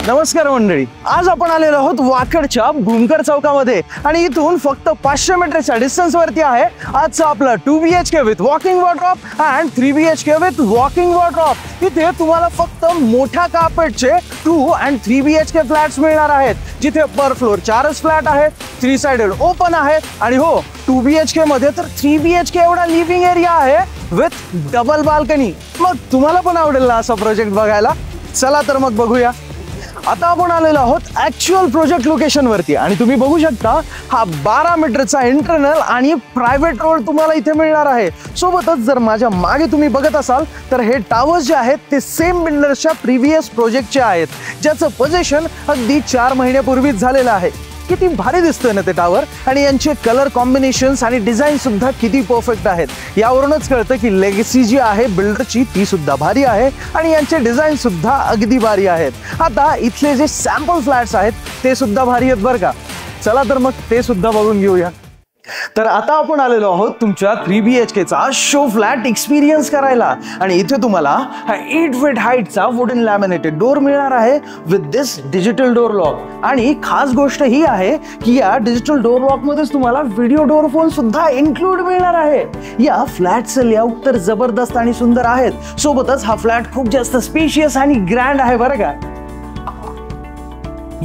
नमस्कार मंडळी, आज आपण आलेलो आहोत वाकडच्या भूमकर चौकामध्ये आणि इथून फक्त 500 मीटरच्या डिस्टन्स वरती आहे आजचा आपला 2 BHK with walking wardrobe and 3 BHK with walking wardrobe. इथे तुम्हाला फक्त मोठ्या कार्पेटचे 2 अँड 3 BHK फ्लॅट्स मिळणार आहेत, जिथे पर फ्लोर 4च फ्लॅट आहेत, 3 साइडेड ओपन आहेत आणि हो 2 BHK मध्ये तर 3 BHK एवढा लिव्हिंग एरिया आहे विथ डबल बाल्कनी। मग तुम्हाला पण आवडेल ना असा प्रोजेक्ट बघायला? चला तर मग बघूया। आता आपण आलेलो आहोत ॲक्च्युअल प्रोजेक्ट लोकेशन वरती आणि तुम्ही बघू शकता हा 12 मीटरचा इंटरनल आणि प्रायव्हेट रोड तुम्हाला इथे मिळणार आहे। सोबतच जर माझ्या मागे तुम्ही बघत असाल तर हे टावर्स जे आहेत ते सेम बिल्डर्सच्या प्रीवियस प्रोजेक्टचे आहेत, ज्याचं पोझिशन अगदी 4 महिन्यापूर्वीच झालेलं आहे। किती भारी दिसतोय ना ते टावर, आणि यांचे कलर कॉम्बिनेशन्स आणि डिझाईन सुद्धा किती परफेक्ट आहेत। यावरूनच कळतं की लेगसी जी आहे बिल्डरची ती सुद्धा भारी आहे आणि यांचे डिझाईन सुद्धा अगदी भारी आहेत। आता इथले जे सॅम्पल फ्लॅट्स आहेत ते सुद्धा भारी आहेत बरं का। चला तर मग ते सुद्धा बघून घेऊया। तर आता आपण आलेलो आहोत तुमच्या 3 BHKचा शो फ्लॅट एक्सपिरियन्स करायला आणि इथे तुम्हाला हा 8 फीट हाईटचा वुडन लॅमिनेटेड डोर मिळणार आहे with this digital door lock. आणि खास गोष्ट ही आहे की या डिजिटल डोर लॉक मध्येच तुम्हाला व्हिडिओ डोर फोन सुद्धा इन्क्लूड मिळणार आहे। या फ्लॅटचं लेआउट तर जबरदस्त आणि सुंदर आहेत, सोबतच हा फ्लॅट खूप जास्त स्पेशियस आणि ग्रँड आहे बरं का।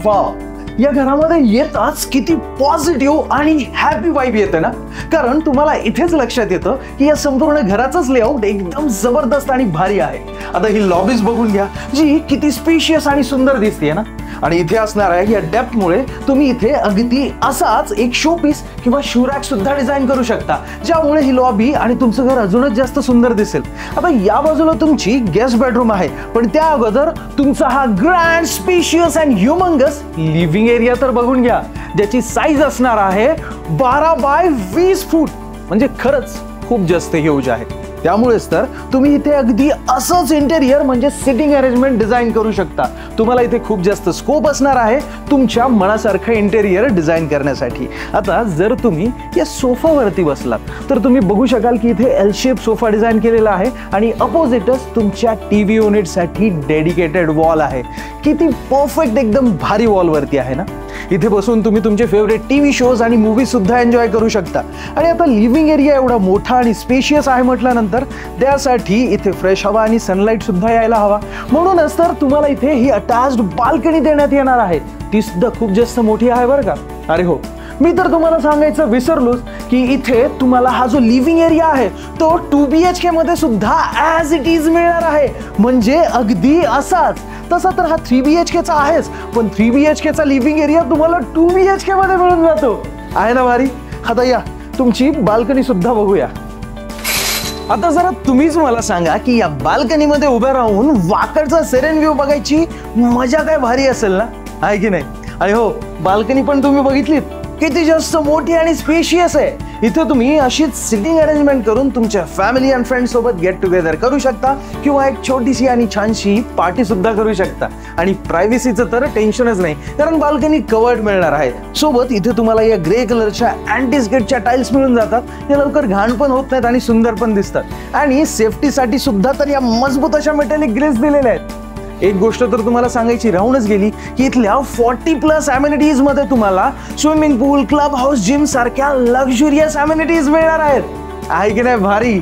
वाव, या घरामध्ये येताच किती पॉझिटिव्ह आणि हॅपी वाइब येते ना, कारण तुम्हाला इथेच लक्षात येतं की या संपूर्ण घराचंच लेआउट एकदम जबरदस्त आणि भारी आहे। आता ही लॉबीज बघून घ्या, जी किती स्पेशियस आणि सुंदर दिसते ना। आणि इथे असणार आहे या डेप्थमुळे तुम्ही इथे अगदी असाच एक शो पीस किंवा शू रॅक सुद्धा डिझाईन करू शकता, ज्यामुळे ही लॉबी आणि तुमचं घर अजूनच जास्त सुंदर दिसेल। आता या बाजूला तुमची गेस्ट बेडरूम आहे, पण त्या अगोदर तुमचा हा grand spacious and humongous living area तर बघून घ्या, ज्याची साईज असणार आहे 12 बाय 20 फूट, म्हणजे खरंच खूप जास्त ह्यूज आहे। त्यामुळेच तर तुम्ही इथे अगदी असंच इंटेरियर म्हणजे सिटिंग अरेंजमेंट डिझाईन करू शकता। तुम्हाला इथे खूप जास्त स्कोप असणार आहे तुमच्या मनासारखं इंटेरियर डिझाईन करण्यासाठी। आता जर तुम्ही या सोफावरती बसलात तर तुम्ही बघू शकाल की इथे एल शेप सोफा डिझाईन केलेला आहे आणि अपोजिटच तुमच्या टीव्ही युनिटसाठी डेडिकेटेड वॉल आहे। किती परफेक्ट एकदम भारी वॉलवरती आहे ना। इथे बसून तुम्ही तुमचे फेवरेट टीव्ही शोज आणि मूवी सुद्धा एन्जॉय करू शकता। आणि आता लिव्हिंग एरिया एवढा मोठा आणि स्पेशियस आहे म्हटल्यानंतर त्यासाठी इथे फ्रेश हवा आणि सनलाईट सुद्धा यायला हवा, म्हणूनच तर तुम्हाला इथे ही अटॅच्ड बाल्कनी देण्यात येणार आहे। ती सुद्धा खूप जास्त मोठी आहे बरं का। अरे हो, मी तर तुम्हाला सांगायचं विसरलोच की इथे तुम्हाला हा जो लिव्हिंग एरिया आहे तो 2 BHK मध्ये सुद्धा ॲज इट इज मिळणार आहे, म्हणजे अगदी असाच। तसा तर हा 3 BHKचा आहेच, पण 3 BHKचा लिव्हिंग एरिया तुम्हाला 2 BHK मध्ये मिळून जातो। आहे ना भारी? आता या तुमची बाल्कनी सुद्धा बघूया। आता जरा तुम्हीच मला सांगा की या बाल्कनी मध्ये उभे राहून वाकडचा सेरेन व्ह्यू बघायची मजा काय भारी असेल ना, आहे की नाही? आणि हो, बाल्कनी पण तुम्ही बघितलीत, किती जास्त मोठी आणि स्पेशियस आहे। इथे तुम्ही अशीच सिटिंग अरेंजमेंट करून तुमच्या फॅमिली अँड फ्रेंड्स सोबत गेट टुगेदर करू शकता किंवा एक छोटीशी आणि छानशी पार्टी सुद्धा करू शकता। आणि प्रायव्हसीचं तर टेन्शनच नाही, कारण बाल्कनी कवर्ड मिळणार आहे। सोबत इथे तुम्हाला या ग्रे कलरच्या अँटी स्किडच्या टाइल्स मिळून जातात, या लवकर घाण पण होत नाहीत आणि सुंदर पण दिसतात। आणि सेफ्टीसाठी सुद्धा तर या मजबूत अशा मेटॅलिक ग्रिल्स दिलेल्या आहेत। एक गोष्ट तर तुम्हाला सांगायची राहूनच गेली की इथल्या 40+ अमेनिटीज मध्ये तुम्हाला स्विमिंग पूल, क्लब हाऊस, जिम सारख्या लक्झुरियस अमेनिटीज मिळणार आहेत। आहे की नाही भारी?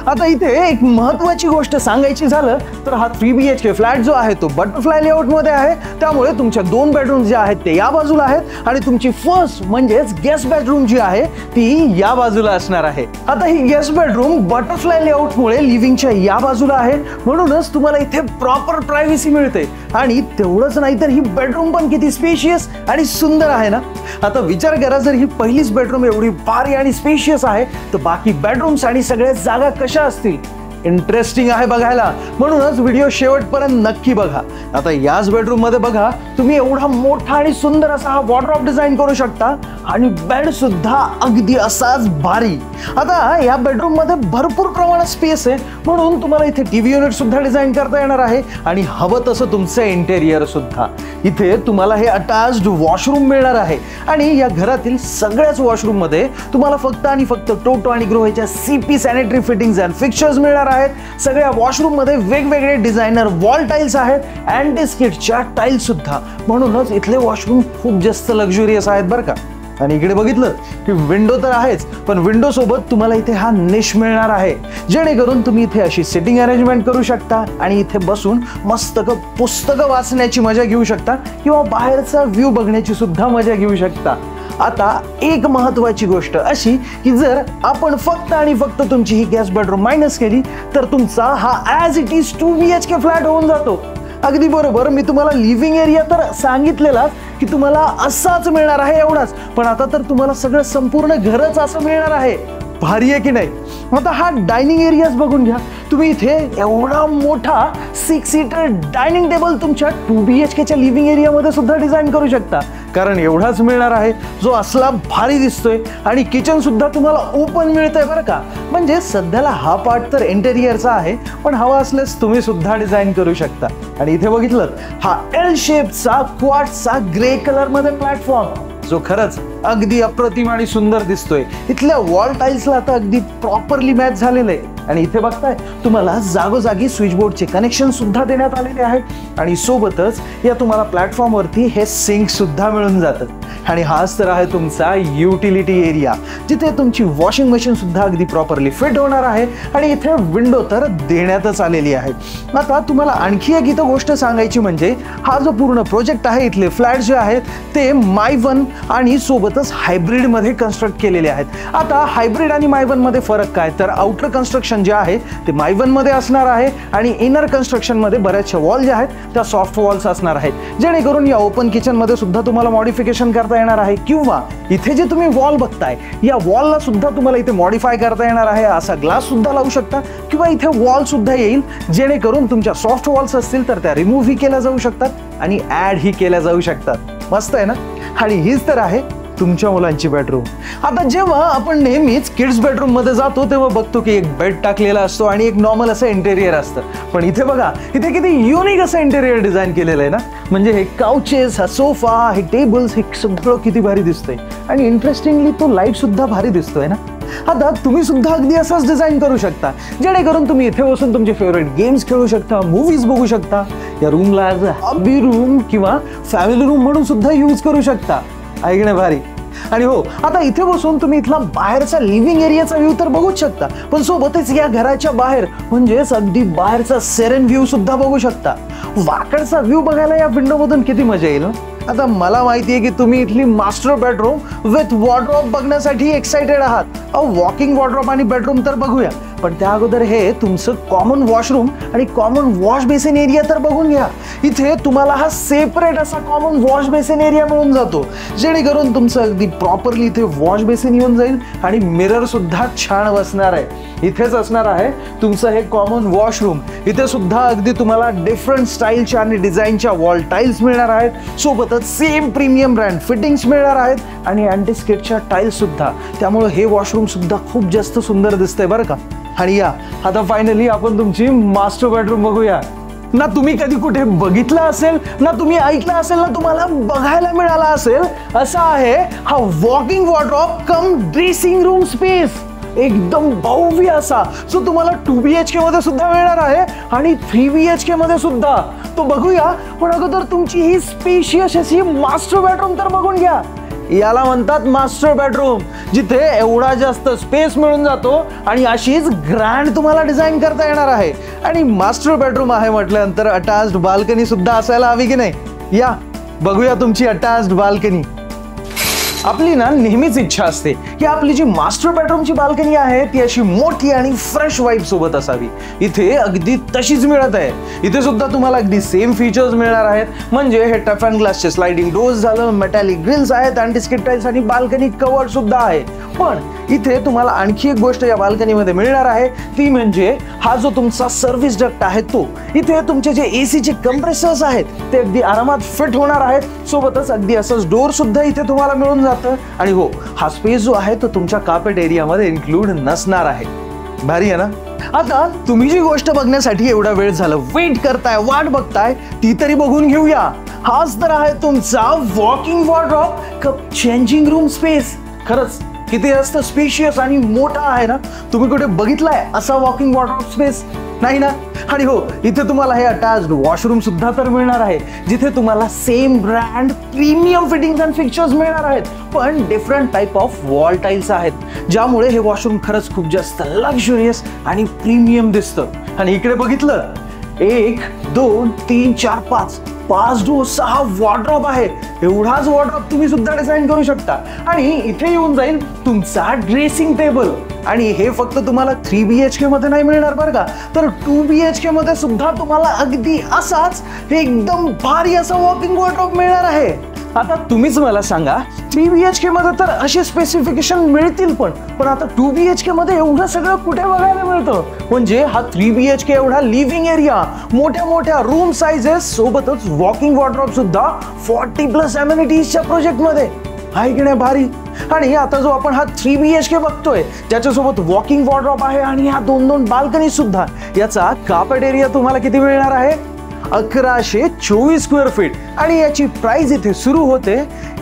आता इथे एक महत्त्वाची गोष्ट सांगायची झालं तर हा 3 BHK फ्लॅट जो आहे तो बटरफ्लाय लेआउट मध्ये आहे, त्यामुळे तुमच्या 2 बेडरूम जे आहेत ते या बाजूला आहेत आणि तुमची फर्स्ट म्हणजेच गेस्ट बेडरूम जी आहे ती या बाजूला असणार आहे। आता ही गेस्ट बेडरूम बटरफ्लाय लेआउट मुळे लिव्हिंगच्या या बाजूला आहे, म्हणूनच तुम्हाला इथे प्रॉपर प्रायव्हसी मिळते। आणि तेवढंच नाही तर ही बेडरूम पण किती स्पेशियस आणि सुंदर आहे ना। आता विचार करा, जर ही पहिलीच बेडरूम एवढी भारी आणि स्पेशियस आहे तर बाकी बेडरूम्स आणि सगळ्या जागा कशा असतील? इंटरेस्टिंग आहे बघायला, म्हणूनच व्हिडिओ शेवटपर्यंत नक्की बघा। आता याच बेडरूम मध्ये बघा, तुम्ही एवढा मोठा आणि सुंदर असा हा वॉर्डरोब डिझाईन करू शकता आणि बेड सुद्धा अगदी असाच भारी। आता या बेडरूम मध्ये भरपूर प्रमाणात स्पेस आहे, म्हणून तुम्हाला इथे टीव्ही युनिट सुद्धा डिझाईन करता येणार आहे आणि हवं तसं तुमचं इंटेरियर सुद्धा। इथे तुम्हाला हे अटॅच्ड वॉशरूम मिळणार आहे आणि या घरातील सगळ्याच वॉशरूम मध्ये तुम्हाला फक्त आणि फक्त टोटो आणि ग्रोहेच्या CP sanitary fittings and fixtures मिळणार आहेत. सगळ्या वॉशरूम मध्ये वेगवेगळे डिझायनर वॉल टाइल्स आहेत, अँटी स्किडच्या टाइल्स सुद्धा. म्हणूनच इथले वॉशरूम खूप जास्त लक्झुरियस आहेत बरं का. आणि इकडे बघितलं की विंडो तर आहेच, पण विंडो सोबत तुम्हाला इथे हा निश मिळणार आहे, जेणेकरून तुम्ही इथे अशी सिटिंग अरेंजमेंट करू शकता आणि इथे बसून मस्त पुस्तकं वाचण्याची मजा घेऊ शकता किंवा बाहेरचा व्ह्यू बघण्याची सुद्धा मजा घेऊ शकता. आता एक महत्वाची गोष्ट अशी की जर आपण फक्त आणि फक्त तुमची ही गेस्ट बेडरूम मायनस केली तर तुमचा हा as it is 2 BHK flat होऊन जातो. अगदी बरोबर, मी तुम्हाला लिव्हिंग एरिया तर सांगितलेलाच की तुम्हाला असाच मिळणार आहे एवढाच, पण आता तर तुम्हाला सगळं संपूर्ण घरच असं मिळणार आहे. भारी आहे की नाही? आता हा डायनिंग एरियाच बघून घ्या. तुम्ही इथे एवढा मोठा 6 सीटर डायनिंग टेबल तुमच्या 2 BHKच्या लिव्हिंग एरियामध्ये सुद्धा डिझाईन करू शकता, कारण एवढाच मिळणार आहे जो असला भारी दिसतोय. आणि किचन सुद्धा तुम्हाला ओपन मिळतंय बरं का. म्हणजे सध्याला हा पार्ट तर इंटेरियरचा आहे, पण हवा असल्यास तुम्ही सुद्धा डिझाईन करू शकता. आणि इथे बघितलं हा एल शेपचा क्वार्ट्सचा ग्रे कलर मध्ये प्लॅटफॉर्म जो खरंच अगदी अप्रतिम आणि सुंदर दिसतोय. इथल्या वॉल टाइल्सला आता अगदी प्रॉपरली मॅच झालेलं आहे. आणि इथे बघताय तुम्हाला जागोजागी स्विचबोर्डचे कनेक्शन सुद्धा देण्यात आलेले आहे. आणि सोबतच या तुम्हाला प्लॅटफॉर्मवरती हे सिंक सुद्धा मिळून जातं. आणि हाच तर आहे तुमचा युटिलिटी एरिया, जिथे तुमची वॉशिंग मशीन सुद्धा अगदी प्रॉपरली फिट होणार आहे. आणि इथे विंडो तर देण्यातच आलेली आहे. आता तुम्हाला आणखी एक इथं गोष्ट सांगायची म्हणजे हा जो पूर्ण प्रोजेक्ट आहे, इथले फ्लॅट जे आहेत ते माय-वन आणि सोबतच हायब्रिड मध्ये कन्स्ट्रक्ट केलेले आहेत. आता हायब्रिड आणि माय-वन मध्ये फरक काय, तर आउटर कन्स्ट्रक्शन जे आहे ते माय-वन मध्ये असणार आहे आणि इनर कन्स्ट्रक्शन मध्ये बऱ्याचशा वॉल ज्या आहेत त्या सॉफ्ट वॉल्स असणार आहेत, जेणेकरून या ओपन किचन मध्ये सुद्धा तुम्हाला मॉडिफिकेशन करता येणार आहे. किंवा इथे जे तुम्ही वॉल बघताय या वॉलला सुद्धा तुम्हाला इथे मॉडिफाय करता येणार आहे. असा ग्लास सुद्धा लावू शकता किंवा इथे वॉल सुद्धा येईल, जेणेकरून तुमच्या सॉफ्ट वॉल्स असतील तर त्या रिमूव्ह ही केल्या जाऊ शकतात आणि ऍड ही केल्या जाऊ शकतात. मस्त आहे ना? आणि हीच तर आहे तुमच्या मुलांची बेडरूम. आता जेव्हा आपण नेहमीच किड्स बेडरूम मध्ये जातो तेव्हा बघतो की एक बेड टाकलेला असतो आणि एक नॉर्मल असं इंटेरियर असतं, पण इथे बघा इथे किती युनिक असं इंटेरियर डिझाईन केलेलं आहे ना. म्हणजे हे काउचेस, हा सोफा, हे टेबल्स, हे सगळं किती भारी दिसतंय. आणि इंटरेस्टिंगली तो लाईट सुद्धा भारी दिसतोय ना. आता तुम्ही सुद्धा अगदी असंच डिझाईन करू शकता, जेणेकरून तुम्ही इथे बसून तुमचे फेवरेट गेम्स खेळू शकता, मूवीज बघू शकता. या रूमला ॲज अ हॉबी रूम किंवा फॅमिली रूम म्हणून सुद्धा यूज करू शकता. ऐकणे भारी. आणि हो, आता इथे बसून तुम्ही इथला बाहेरचा लिव्हिंग एरियाचा व्ह्यू तर बघूच शकता, पण सोबतच या घराच्या बाहेर म्हणजेच अगदी बाहेरचा सेरेन व्ह्यू सुद्धा बघू शकता. वाकडचा व्ह्यू बघायला या विंडो मधून किती मजा येईल. आता मला माहिती आहे की तुम्ही इथली मास्टर बेडरूम विथ वॉर्डरोब बघण्यासाठी एक्साइटेड आहात. वॉकिंग वॉर्डरोब आणि बेडरूम तर बघूया, पण त्या अगोदर हे तुमचं कॉमन वॉशरूम आणि कॉमन वॉश बेसिन एरिया तर बघून घ्या. इथे तुम्हाला हा सेपरेट असा कॉमन वॉश बेसिन एरिया मिळून जातो, जेणेकरून तुमचं अगदी प्रॉपरली इथे वॉश बेसिन येऊन जाईल आणि मिरर सुद्धा छान बसणार आहे. इथेच असणार आहे तुमचं हे कॉमन वॉशरूम. इथे सुद्धा अगदी तुम्हाला डिफरंट स्टाईलच्या आणि डिझाईनच्या वॉल टाइल्स मिळणार आहेत. सोबतच सेम प्रीमियम ब्रँड फिटिंग्स मिळणार आहेत आणि अँटी स्किडच्या टाइल्स सुद्धा. त्यामुळे हे वॉशरूम सुद्धा खूप जास्त सुंदर दिसतंय बरं का. आणि या आता फायनली आपण तुमची मास्टर बेडरूम बघूया. ना तुम्ही कधी कुठे बघितलं असेल, ना तुम्ही ऐकलं असेल, ना तुम्हाला बघायला मिळाला असेल, असा आहे हा वॉकिंग वॉर्डरोब कम ड्रेसिंग रूम स्पेस. एकदम भव्य असा, जो तुम्हाला 2 BHK मध्ये सुद्धा मिळणार आहे आणि 3 BHK मध्ये सुद्धा. तो बघूया, पण अगोदर तुमची ही स्पेशियस अशी मास्टर बेडरूम तर बघून घ्या. याला म्हणतात मास्टर बेडरूम, जिथे एवढा जास्त स्पेस मिळून जातो आणि अशीच ग्रँड तुम्हाला डिझाईन करता येणार आहे. आणि मास्टर बेडरूम आहे म्हटल्यानंतर अटॅच्ड बाल्कनी सुद्धा असायला हवी की नाही. या बघूया तुमची अटॅच्ड बाल्कनी. आपली ना नेहमीच इच्छा असते की आपली जी मास्टर बेडरूमची बाल्कनी आहे ती अशी मोठी आणि फ्रेश वाईब सोबत असावी. इथे अगदी तशीच मिळत आहे. इथे सुद्धा तुम्हाला अगदी सेम फीचर्स मिळणार आहेत. म्हणजे हे टफ अँड ग्लासचे स्लायडिंग डोर्स झालं, मेटॅलिक ग्रिल्स आहेत, अँटी स्किड टाइल्स आणि बाल्कनी कवर्ड सुद्धा आहे. पण इथे तुम्हाला आणखी एक गोष्ट या बाल्कनीमध्ये मिळणार आहे, ती म्हणजे हा जो तुमचा सर्व्हिस डक्ट आहे तो. इथे तुमचे जे एसीचे कंप्रेसर्स आहेत ते अगदी आरामात फिट होणार आहेत. सोबतच अगदी असंच डोर सुद्धा इथे तुम्हाला मिळून जातं. आणि हो, हा स्पेस जो आहे तो तुमच्या कार्पेट एरियामध्ये इन्क्लूड नसणार आहे. भारी आहे ना. आता तुम्ही जी गोष्ट बघण्यासाठी एवढा वेळ झाला वेट करताय, वाट बघताय, ती तरी बघून घेऊया. हाच तर आहे तुमचा वॉकिंग वॉर्डरोब कम चेंजिंग रूम स्पेस. खरंच किती जास्त स्पेशियस आणि मोठा आहे ना. तुम्ही कुठे बघितलाय असा वॉकिंग वॉर्डरोब स्पेस? नाही ना. आणि हो, इथे तुम्हाला हे अटॅच्ड वॉशरूम सुद्धा तर मिळणार आहे, जिथे तुम्हाला same brand premium fittings and fixtures मिळणार आहेत, पण different type of wall tiles आहेत, ज्यामुळे हे वॉशरूम खरंच खूप जास्त लक्झुरियस आणि प्रीमियम दिसतं. आणि इकडे बघितलं, 1 2 3 4 5 डोर 6 वॉर्डरोब आहे. एवढाच वॉर्डरोब तुम्ही सुद्धा डिझाईन करू शकता. आणि इथे येऊन जाईल तुमचा ड्रेसिंग टेबल. आणि हे फक्त तुम्हाला 3 BHK मध्ये नाही मिळणार बरं का, तर 2 BHK मध्ये सुद्धा तुम्हाला अगदी असाच एकदम भारी असा वॉकिंग वॉर्डरोब मिळणार आहे. आता तुम्हीच मला सांगा, 3 BHK मध्ये तर असे स्पेसिफिकेशन मिळतील, पण आता 2 BHK मध्ये एवढं सगळं कुठे बघायला मिळतं? म्हणजे हा 3 BHK एवढा लिव्हिंग एरिया, मोठ्या मोठ्या रूम साइजेस सोबतच वॉकिंग वॉर्डरोब सुद्धा 40+ अमेनिटीजच्या प्रोजेक्ट मध्ये आहे की नाही भारी. आणि आता जो आपण हा 3 BHK बघतोय, ज्याच्यासोबत वॉकिंग वॉर्डरोब आहे आणि ह्या 2 बाल्कनी सुद्धा, याचा कार्पेट एरिया तुम्हाला किती मिळणार आहे? 1124 स्क्वेअर फीट. आणि याची प्राइस इथे सुरू होते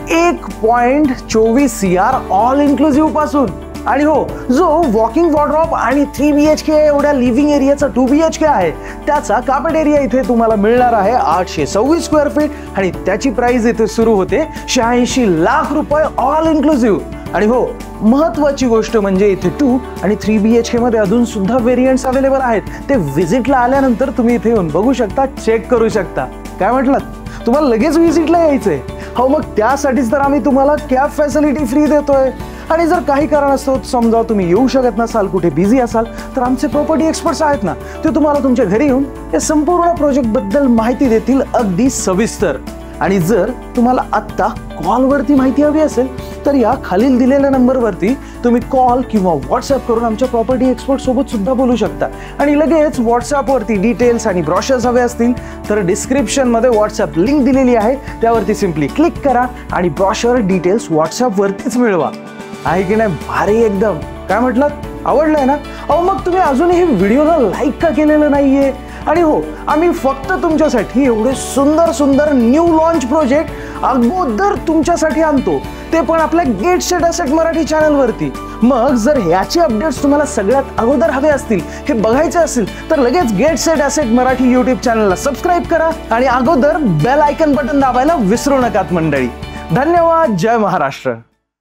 1.24 CR ऑल इन्क्लुसिव्ह पासून. आणि हो, जो वॉकिंग वॉर्डरोब आणि 3 BHK एवढ्या लिव्हिंग एरियाचा 2 BHK आहे, त्याचा कार्पेट एरिया इथे तुम्हाला मिळणार आहे 826 स्क्वेअर फीट. आणि त्याची प्राइस इथे सुरू होते 86 लाख रुपये ऑल इन्क्लुसिव्ह. आणि हो, महत्वाची गोष्ट म्हणजे इथे 2 आणि 3 BHK मध्ये अजून सुद्धा व्हेरियंट्स अवेलेबल आहेत. ते व्हिजिटला आल्यानंतर तुम्ही इथे येऊन बघू शकता, चेक करू शकता. काय म्हटलं, तुम्हाला लगेच व्हिजिटला यायचंय? हो, मग त्यासाठीच तर आम्ही तुम्हाला कॅब फॅसिलिटी फ्री देतोय. आणि जर काही कारणास्तव समजा तुम्ही येऊ शकत नसाल, कुठे बिझी असाल, तर आमचे प्रॉपर्टी एक्सपर्ट्स आहेत ना, ते तुम्हाला तुमच्या घरी येऊन या संपूर्ण प्रोजेक्ट बद्दल माहिती देतील अगदी सविस्तर. आणि जर तुम्हाला आत्ता कॉलवरती माहिती हवी असेल, तर या खालील दिलेल्या नंबरवरती तुम्ही कॉल किंवा व्हॉट्सअप करून आमच्या प्रॉपर्टी एक्सपर्ट सोबत सुद्धा बोलू शकता. आणि लगेच व्हॉट्सअपवरती डिटेल्स आणि ब्रॉशर्स हवे असतील तर डिस्क्रिप्शनमध्ये व्हॉट्सअप लिंक दिलेली आहे, त्यावरती सिम्पली क्लिक करा आणि ब्रॉशर डिटेल्स व्हॉट्सअपवरतीच मिळवा. आहे की नाही भारी एकदम? काय म्हटलं, आवडलंय ना? अहो, मग तुम्ही अजूनही व्हिडिओला लाईक का केलेलं नाहीये? आणि हो, आम्ही फक्त तुमच्यासाठी एवढे सुंदर सुंदर न्यू लॉन्च प्रोजेक्ट अगोदर तुमच्यासाठी आणतो, ते पण आपल्या गेट सेट असेट मराठी चॅनलवरती. मग जर ह्याचे अपडेट्स तुम्हाला सगळ्यात अगोदर हवे असतील, हे बघायचे असतील, तर लगेच get set asset Marathi YouTube चॅनलला सबस्क्राईब करा आणि अगोदर बेल आयकन बटन दाबायला विसरू नकात मंडळी. धन्यवाद. जय महाराष्ट्र.